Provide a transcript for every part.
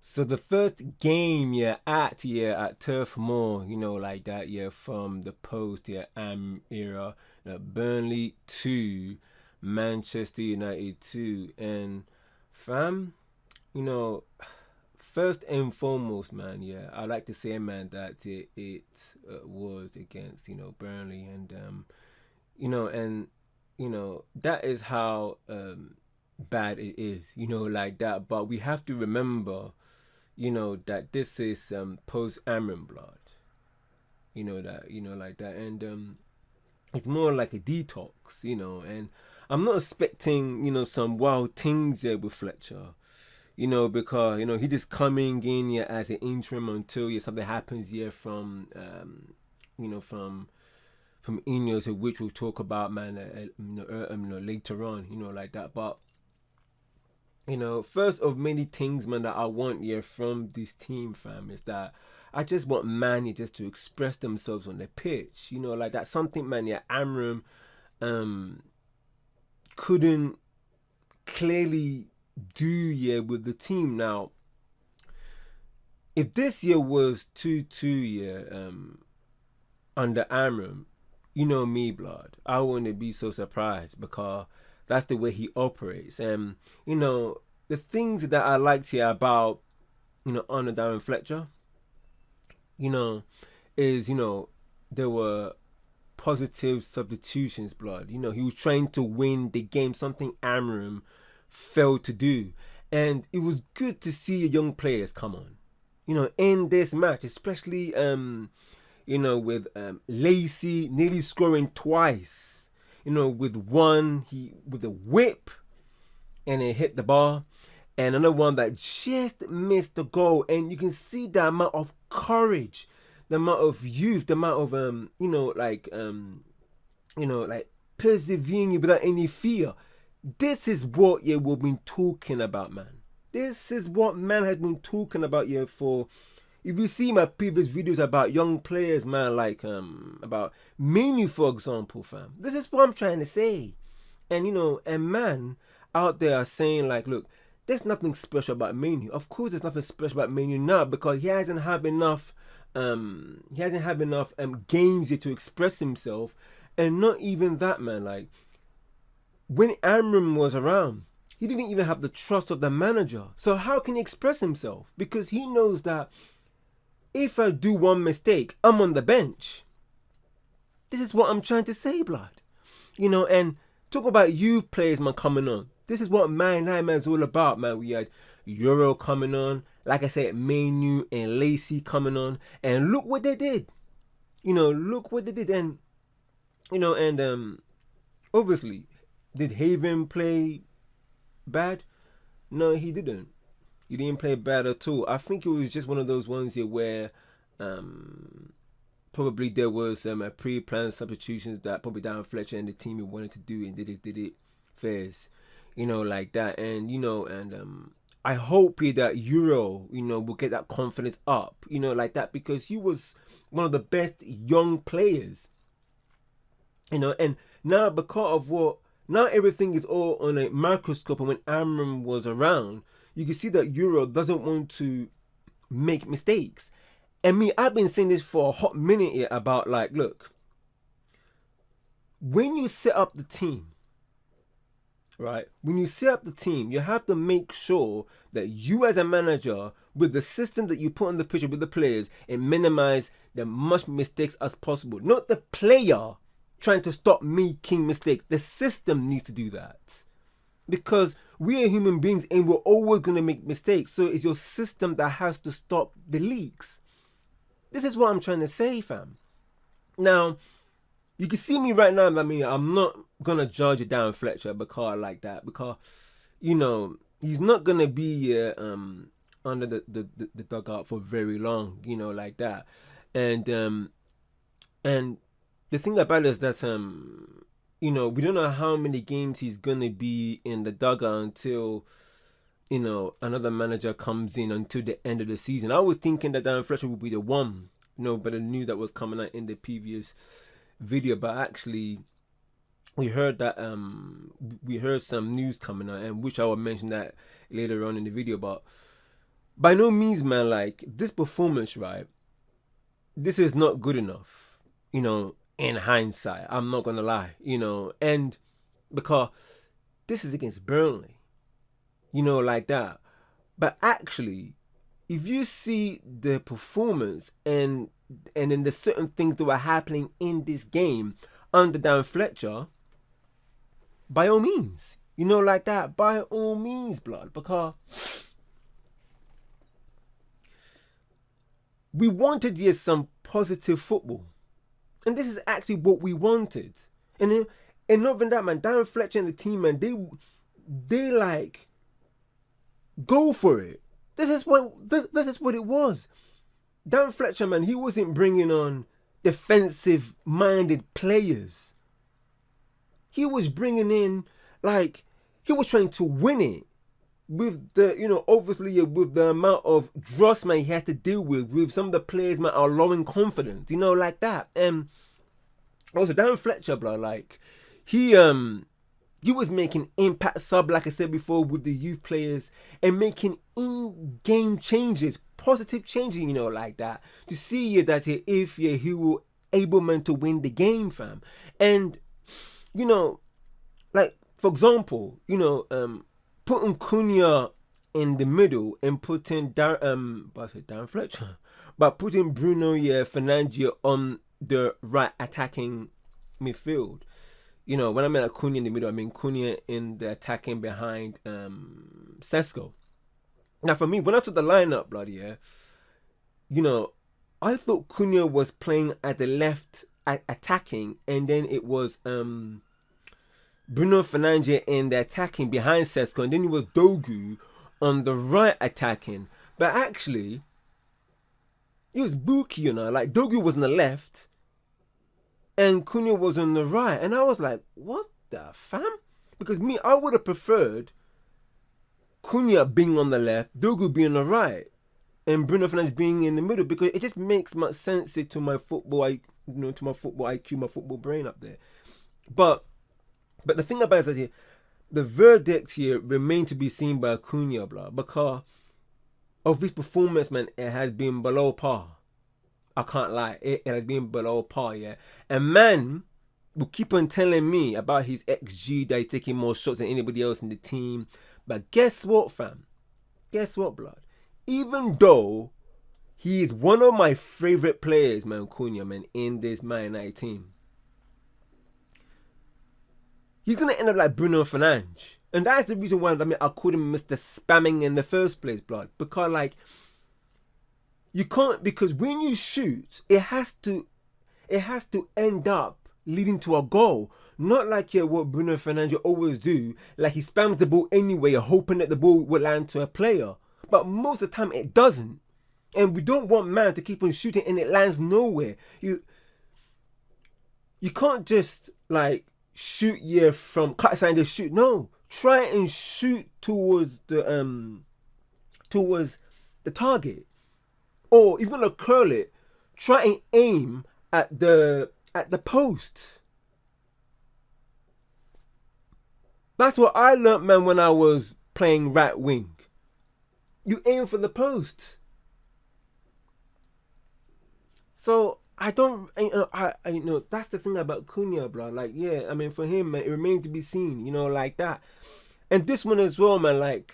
So the first game, at Turf Moor, like that, from the post, era, Burnley 2, Manchester United 2, and fam, you know, first and foremost, man, I like to say, man, that it was against, Burnley, and and that is how bad it is, like that. But we have to remember, that this is post Amron blood, that, like that, and it's more like a detox, and I'm not expecting, some wild things there with Fletcher, because he just coming in here as an interim until something happens here from you know from INEOs, which we'll talk about, man, later on, like that. But first of many things, man, that I want here from this team, fam, is that I just want man just to express themselves on the pitch, like that. Something, man, Amram couldn't clearly do with the team. Now, if this year was 2-2 under Amram, me, blood, I wouldn't be so surprised, because that's the way he operates. And the things that I liked here about under Darren Fletcher, is there were positive substitutions, blood. He was trying to win the game, something Amram failed to do. And it was good to see young players come on, in this match, especially with Lacey nearly scoring twice. With one, he with a whip, and it hit the bar, and another one that just missed the goal. And you can see the amount of courage, the amount of youth, the amount of like persevering without any fear. This is what we've been talking about, man. This is what man has been talking about for. If you see my previous videos about young players, man, like about Menu, for example, fam, this is what I'm trying to say. And and man out there are saying, like, look, there's nothing special about Menu. Of course, there's nothing special about Menu now, because he hasn't had enough games yet to express himself. And not even that, man. Like, when Amram was around, he didn't even have the trust of the manager. So how can he express himself? Because he knows that if I do one mistake, I'm on the bench. This is what I'm trying to say, blood. And talk about youth players, man, coming on. This is what Man United is all about, man. We had Euro coming on. Like I said, Menu and Lacey coming on. And look what they did. Look what they did. And, obviously, did Haven play bad? No, he didn't. He didn't play bad at all. I think it was just one of those ones here where probably there was a pre-planned substitutions that probably Darren Fletcher and the team wanted to do, and did it fairs, like that. And I hope that Euro, will get that confidence up, like that, because he was one of the best young players, and now because of what, now everything is all on a microscope. And when Amram was around, you can see that Euro doesn't want to make mistakes. And me, I've been saying this for a hot minute here about, like, look, when you set up the team, right? When you set up the team, you have to make sure that you as a manager, with the system that you put on the pitch with the players, and minimize the much mistakes as possible. Not the player trying to stop making mistakes. The system needs to do that. Because we are human beings and we're always going to make mistakes. So it's your system that has to stop the leaks. This is what I'm trying to say, fam. Now, you can see me right now. I mean, I'm not going to judge Darren Fletcher because like that. Because, he's not going to be under the dugout for very long, like that. And the thing about it is that, we don't know how many games he's going to be in the dugout until, another manager comes in until the end of the season. I was thinking that Darren Fletcher would be the one, but the news that was coming out in the previous video. But actually, we heard that, we heard some news coming out, and which I will mention that later on in the video. But by no means, man, like, this performance, right, this is not good enough, in hindsight. I'm not going to lie, and because this is against Burnley, like that. But actually, if you see the performance and then the certain things that were happening in this game under Darren Fletcher, by all means, like that, by all means, blood, because we wanted some positive football, and this is actually what we wanted. And not even that, man, Darren Fletcher and the team, man, they like go for it. This is what it was. Darren Fletcher, man, he wasn't bringing on defensive-minded players. He was bringing in, like, he was trying to win it with the, obviously with the amount of dross, man, he has to deal with some of the players, man, are low in confidence, like that. And also Darren Fletcher, bro, like, he was making impact sub, like I said before, with the youth players and making in-game changes, positive changes, like that, to see that if he will able, man, to win the game, fam. And, like, for example, putting Cunha in the middle and putting Darren Fletcher, but putting Bruno Fernandes on the right attacking midfield. When I mean Cunha in the middle, I mean Cunha in the attacking behind Sesko. Now, for me, when I saw the lineup, bloody I thought Cunha was playing at the left attacking, and then it was Bruno Fernandes in the attacking behind Sesko, and then it was Dogu on the right attacking. But actually, it was Buki, like Dogu was on the left and Cunha was on the right. And I was like, what the fam? Because I would have preferred Cunha being on the left, Dogu being on the right, and Bruno Fernandes being in the middle, because it just makes much sense to my football, to my football IQ, my football brain up there. But the thing about it is that the verdict here remains to be seen by Cunha, blah, because of his performance, man. It has been below par. I can't lie, it has been below par, yeah. And man will keep on telling me about his XG, that he's taking more shots than anybody else in the team. But guess what, fam? Guess what, blood? Even though he is one of my favorite players, man, Cunha, man, in this Man United team, he's going to end up like Bruno Fernandes. And that's the reason why I called him Mr. Spamming in the first place, blood. Because, like, you can't, because when you shoot, it has to end up leading to a goal. Not like what Bruno Fernandes always do, like he spams the ball anyway, hoping that the ball will land to a player. But most of the time it doesn't. And we don't want man to keep on shooting and it lands nowhere. You can't just like shoot from cut side and just shoot. No. Try and shoot towards the target. Or if you're gonna curl it, try and aim at the post. That's what I learnt, man, when I was playing right wing. You aim for the post. So I don't, that's the thing about Cunha, bro. Like, yeah, I mean, for him, man, it remains to be seen, like that. And this one as well, man, like,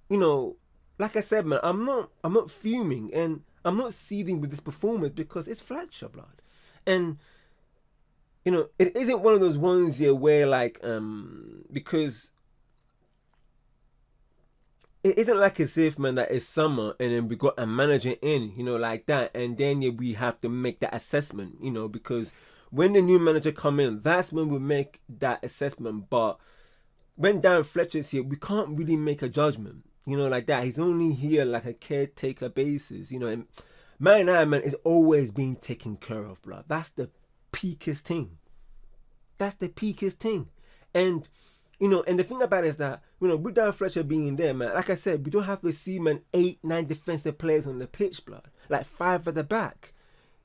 like I said, man, I'm not fuming and I'm not seething with this performance because it's Fletcher, blood. And it isn't one of those ones here where like because it isn't like as if, man, that it's summer and then we got a manager in, like that, and then we have to make that assessment, because when the new manager come in, that's when we make that assessment. But when Darren Fletcher's here, we can't really make a judgment, like that. He's only here like a caretaker basis, and Man is always being taken care of, blood. That's the peakest thing. That's the peakest thing. And and the thing about it is that, with Darren Fletcher being there, man, like I said, we don't have to see, man, 8-9 defensive players on the pitch, blood. Like 5 at the back.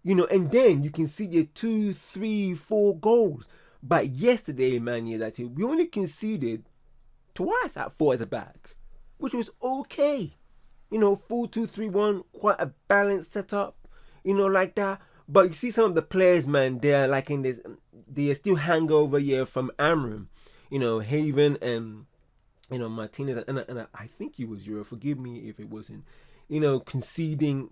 And then you can see your 2, 3, 4 goals. But yesterday, man, that we only conceded twice at 4 at the back. which was okay. 4-2-3-1, quite a balanced setup, like that. But you see some of the players, man, they're like in this, they are still hangover from Amram, Haven and Martinez, and I think he was Euro. Forgive me if it wasn't. Conceding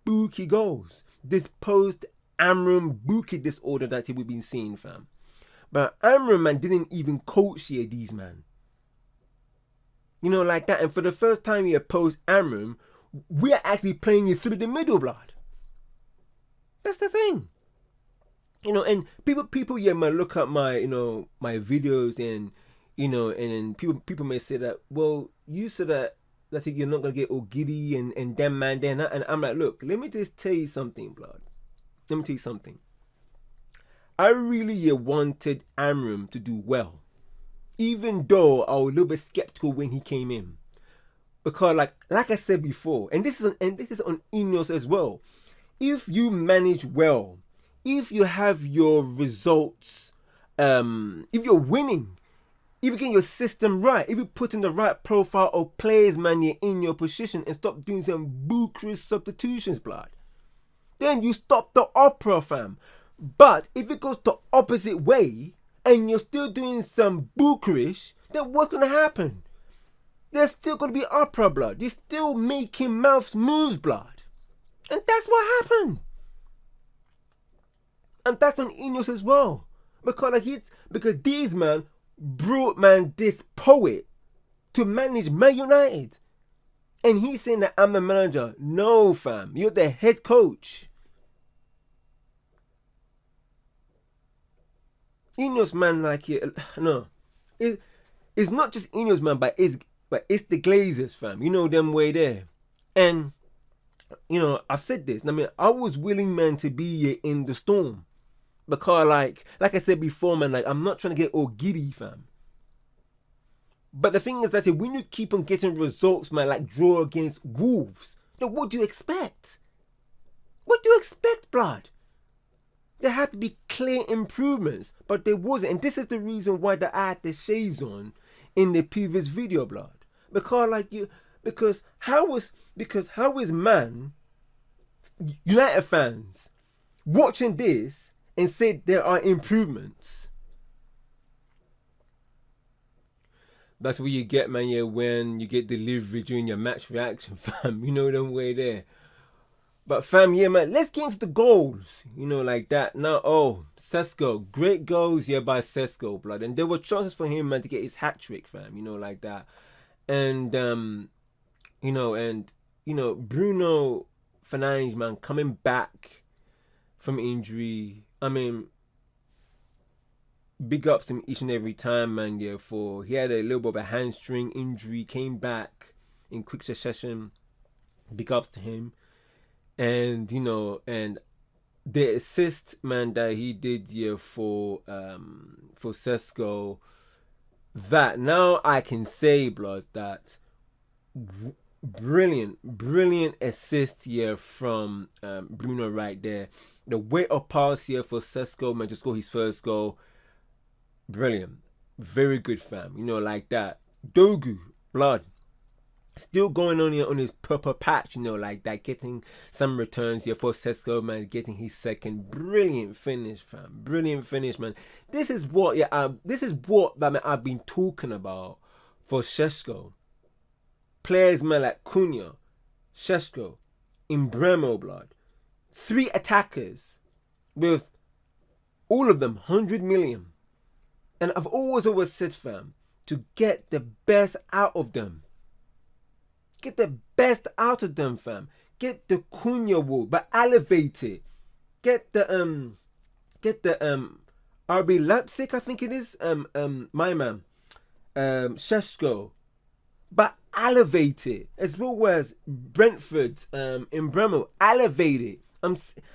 bookie goals. This post Amram bookie disorder that we've been seeing, fam. But Amram, man, didn't even coach here these man. Like that. And for the first time here post Amram, we are actually playing you through the middle, blood. That's the thing. And people man, look at my my videos and and people may say that, well, you said that you're not gonna get all giddy and them man then, and I'm like, look, let me just tell you something, blood. Let me tell you something. I really wanted Amram to do well, even though I was a little bit skeptical when he came in, because like I said before, and this is on INEOs as well. If you manage well, if you have your results, if you're winning, if you get your system right, if you put in the right profile of players, man, you're in your position, and stop doing some bookerish substitutions, blood, then you stop the opera, fam. But if it goes the opposite way and you're still doing some bookerish, then what's going to happen? There's still going to be opera, blood. You're still making mouths moves, blood. And that's what happened. And that's on INEOs as well. Because these man brought, man, this poet to manage Man United. And he's saying that I'm the manager. No, fam. You're the head coach. INEOs, man, no. It's not just INEOs, man, but it's the Glazers, fam. Them way there. And, I've said this. I mean, I was willing, man, to be in the storm. Because, like I said before, man, I'm not trying to get all giddy, fam. But the thing is that when you keep on getting results, man, like draw against Wolves, then what do you expect? What do you expect, blood? There had to be clear improvements, but there wasn't. And this is the reason why I had the shades on in the previous video, blood. Because how is man, United fans, watching this and said there are improvements? That's what you get, man, when you get delivery during your match reaction, fam. Them way there. But fam, man, let's get into the goals. Like that. Now, Sesko. Great goals, by Sesko, blood. And there were chances for him, man, to get his hat-trick, fam. Like that. And, Bruno Fernandes, man, coming back from injury. I mean, big ups to him each and every time, man, he had a little bit of a hamstring injury, came back in quick succession. Big ups to him. And and the assist, man, that he did for Sesko, that now I can say, blood, that brilliant assist here from Bruno right there. The weight of pass here for Sesko, man, just got his first goal. Brilliant, very good, fam. Like that. Dogu, blood. Still going on here on his purple patch, like that, getting some returns here for Sesko, man, getting his second. Brilliant finish, fam. Brilliant finish, man. This is what I've been talking about for Sesko. Players, man, like Cunha, Sesko, Embremo, blood. 3 attackers with all of them 100 million. And I've always said, fam, to get the best out of them. Get the best out of them, fam. Get the Cunha wool, but elevate it. Get the RB Leipzig, I think it is. My man, Sesko, but elevate it, as well as Brentford, Embremo, elevate it.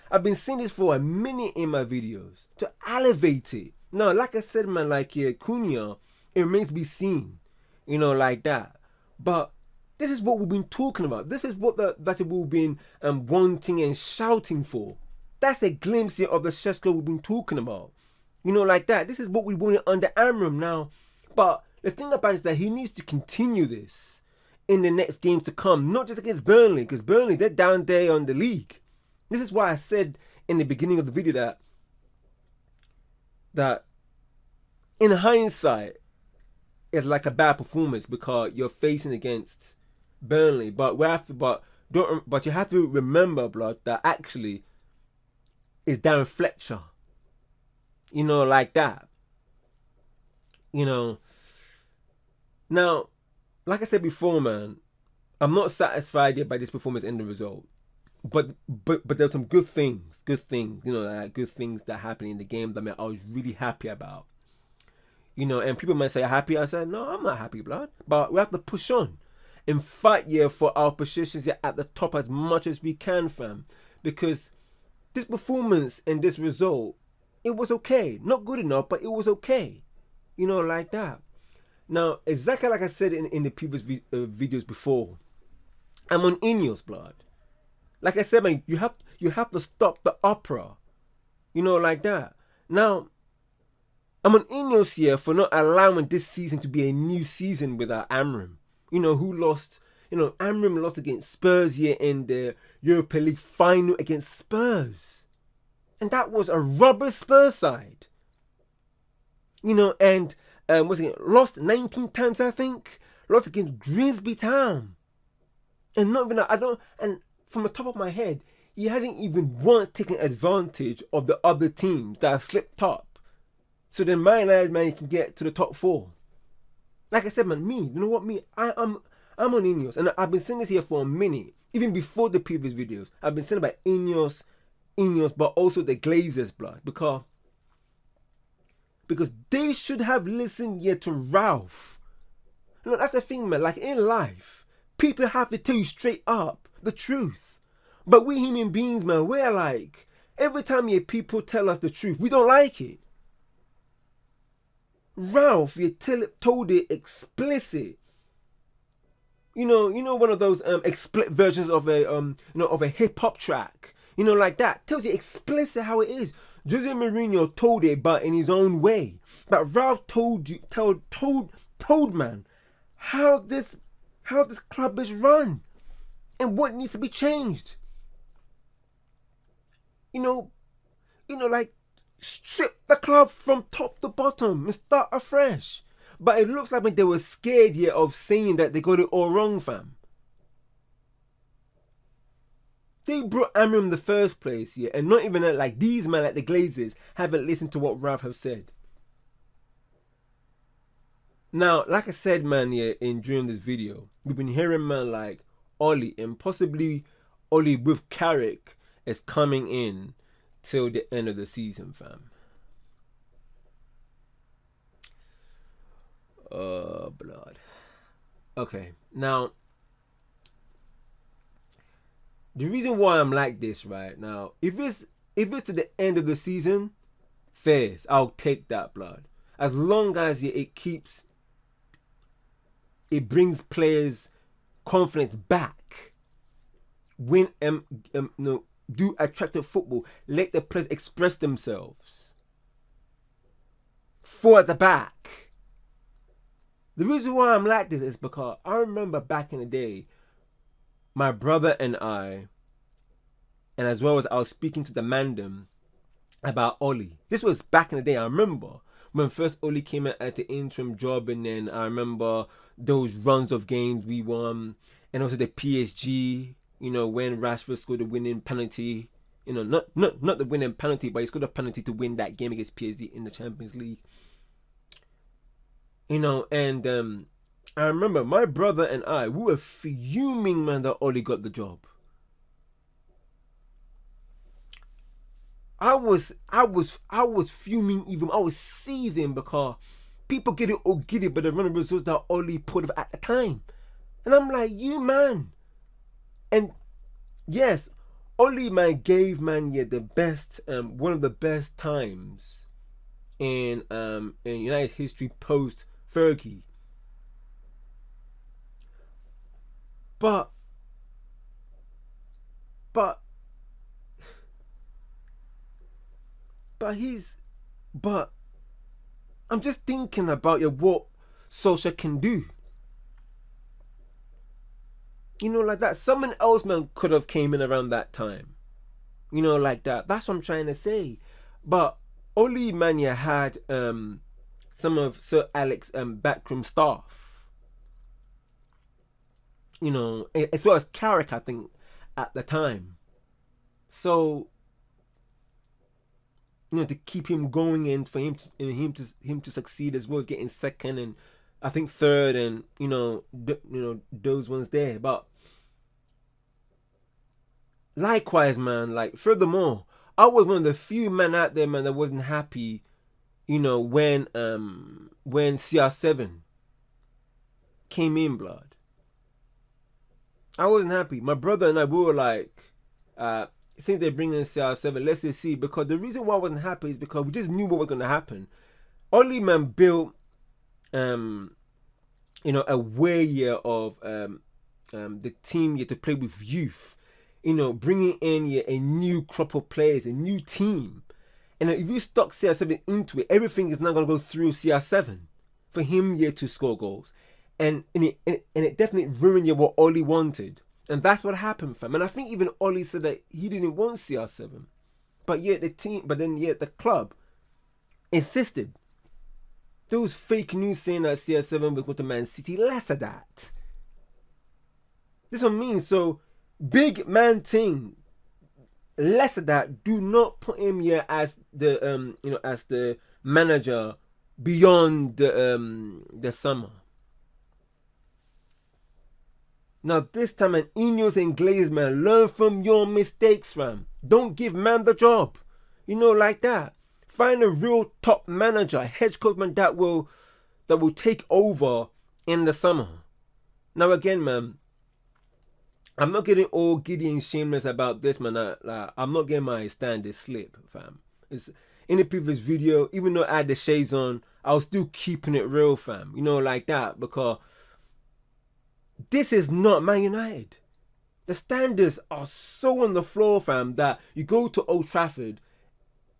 I've been saying this for a minute in my videos, to elevate it. Now, like I said, man, Cunha, it remains to be seen, like that. But this is what we've been talking about. This is what we've been wanting and shouting for. That's a glimpse here of the Sesko we've been talking about. Like that. This is what we wanted under Amram now. But the thing about it is that he needs to continue this. in the next games to come, not just against Burnley, because Burnley, they're down there on the league. This is why I said in the beginning of the video that in hindsight, it's like a bad performance because you're facing against Burnley. But you have to remember, blood, that actually is Darren Fletcher. You know, like that. You know. Now, like I said before, man, I'm not satisfied yet by this performance and the result. But there's some good things, you know, like good things that happened in the game that I was really happy about. You know, and people might say, happy? I said, no, I'm not happy, blood. But we have to push on and fight, for our positions at the top as much as we can, fam. Because this performance and this result, it was okay. Not good enough, but it was okay. You know, like that. Now, exactly like I said in the previous videos before, I'm on INEOs, blood. Like I said, man, you have to stop the opera. You know, like that. Now, I'm on INEOS here for not allowing this season to be a new season without Amram. You know, who lost, Amram lost against Spurs here in the Europa League final against Spurs. And that was a rubber Spurs side. You know, and lost 19 times, I think. Lost against Grimsby Town. And not even, and from the top of my head, he hasn't even once taken advantage of the other teams that have slipped up. So then man, he can get to the top 4. Like I said, man, you know what, I'm on INEOs. And I've been saying this here for a minute. Even before the previous videos. I've been saying about INEOs, but also the Glazers, blood. Because they should have listened here to Ralf. You know, that's the thing, man. Like in life, people have to tell you straight up the truth. But we human beings, man, we're like, every time people tell us the truth, we don't like it. Ralf, told it explicit. You know, one of those explicit versions of a hip hop track. You know, like that. Tells you explicit how it is. Jose Mourinho told it, but in his own way. But Ralf told man how this club is run and what needs to be changed. You know, like strip the club from top to bottom and start afresh. But it looks like they were scared here of saying that they got it all wrong, fam. They brought Amram in the first place here, and not even like these men, like the Glazers, haven't listened to what Ralf have said. Now, like I said, man, during this video, we've been hearing man like Ole, and possibly Ole with Carrick is coming in till the end of the season, fam. Blood. Okay, now the reason why I'm like this right now, if it's to the end of the season, fairs, I'll take that, blood. As long as it brings players confidence back. Win, do attractive football. Let the players express themselves. 4 at the back. The reason why I'm like this is because I remember back in the day, my brother and I, and as well as I was speaking to the Mandem about Ole. This was back in the day. I remember when first Ole came in at the interim job, and then I remember those runs of games we won, and also the PSG. You know, when Rashford scored the winning penalty. You know, not the winning penalty, but he scored a penalty to win that game against PSG in the Champions League. You know, and I remember my brother and I, we were fuming, man, that Ole got the job. I was fuming even. I was seething because people get it or get it, but the running results that Ole put at the time. And I'm like, you man. And yes, Ole man gave man the best, one of the best times in United history post Fergie. But I'm just thinking about what Solskjaer can do. You know, like that. Someone else, man, could have came in around that time. You know, like that. That's what I'm trying to say. But Ole, man, you had some of Sir Alex's backroom staff. You know, as well as Carrick, I think, at the time. So, you know, to keep him going and for him to succeed as well as getting second and I think third and those ones there. But likewise, man, like furthermore, I was one of the few men out there, man, that wasn't happy, when CR7 came in, blood. I wasn't happy. My brother and I, we were like, since they bring in CR7, let's just see. Because the reason why I wasn't happy is because we just knew what was going to happen. Ole, man, built, a way of the team to play with youth. Bringing in a new crop of players, a new team. And if you stock CR7 into it, everything is not going to go through CR7 for him to score goals. And it definitely ruined what Ole wanted. And that's what happened, fam. And I think even Ole said that he didn't want CR7. But yet the club insisted. There was fake news saying that CR7 would go to Man City. Less of that. This what I mean. So, big man thing. Less of that. Do not put him here as the manager beyond the summer. Now this time, an INEOs and Glazers, man, learn from your mistakes, fam. Don't give man the job. Like that. Find a real top manager, a hedge coach, man, that will take over in the summer. Now again, man, I'm not getting all giddy and shameless about this, man. I'm not getting my standard slip, fam. It's in the previous video, even though I had the shades on, I was still keeping it real, fam. Like that, because this is not Man United. The standards are so on the floor, fam, that you go to Old Trafford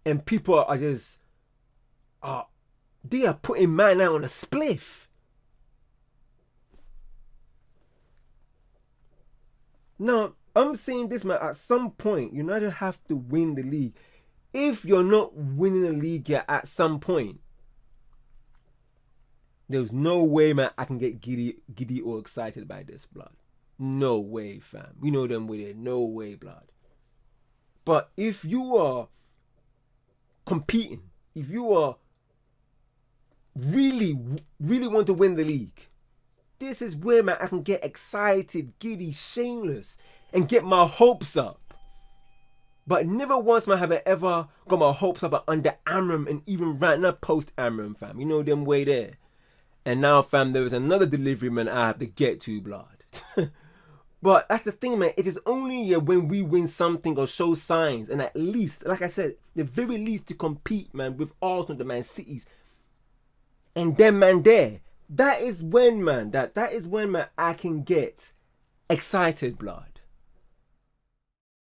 and people are just, they are putting man out on a spliff. Now, I'm saying this, man, at some point, United have to win the league. If you're not winning the league yet at some point, there's no way, man, I can get giddy or excited by this, blood. No way, fam. You know them with it. No way, blood. But if you are competing, if you are really, really want to win the league, this is where, man, I can get excited, giddy, shameless, and get my hopes up. But never once, man, have I ever got my hopes up under Amram and even right now post Amram, fam. You know them way there. And now, fam, there is another delivery, man, I have to get to, blood. But that's the thing, man. It is only when we win something or show signs, and at least, like I said, the very least to compete, man, with Arsenal, the Man Cities, and them, man, there. That is when, man, that is when, man, I can get excited, blood.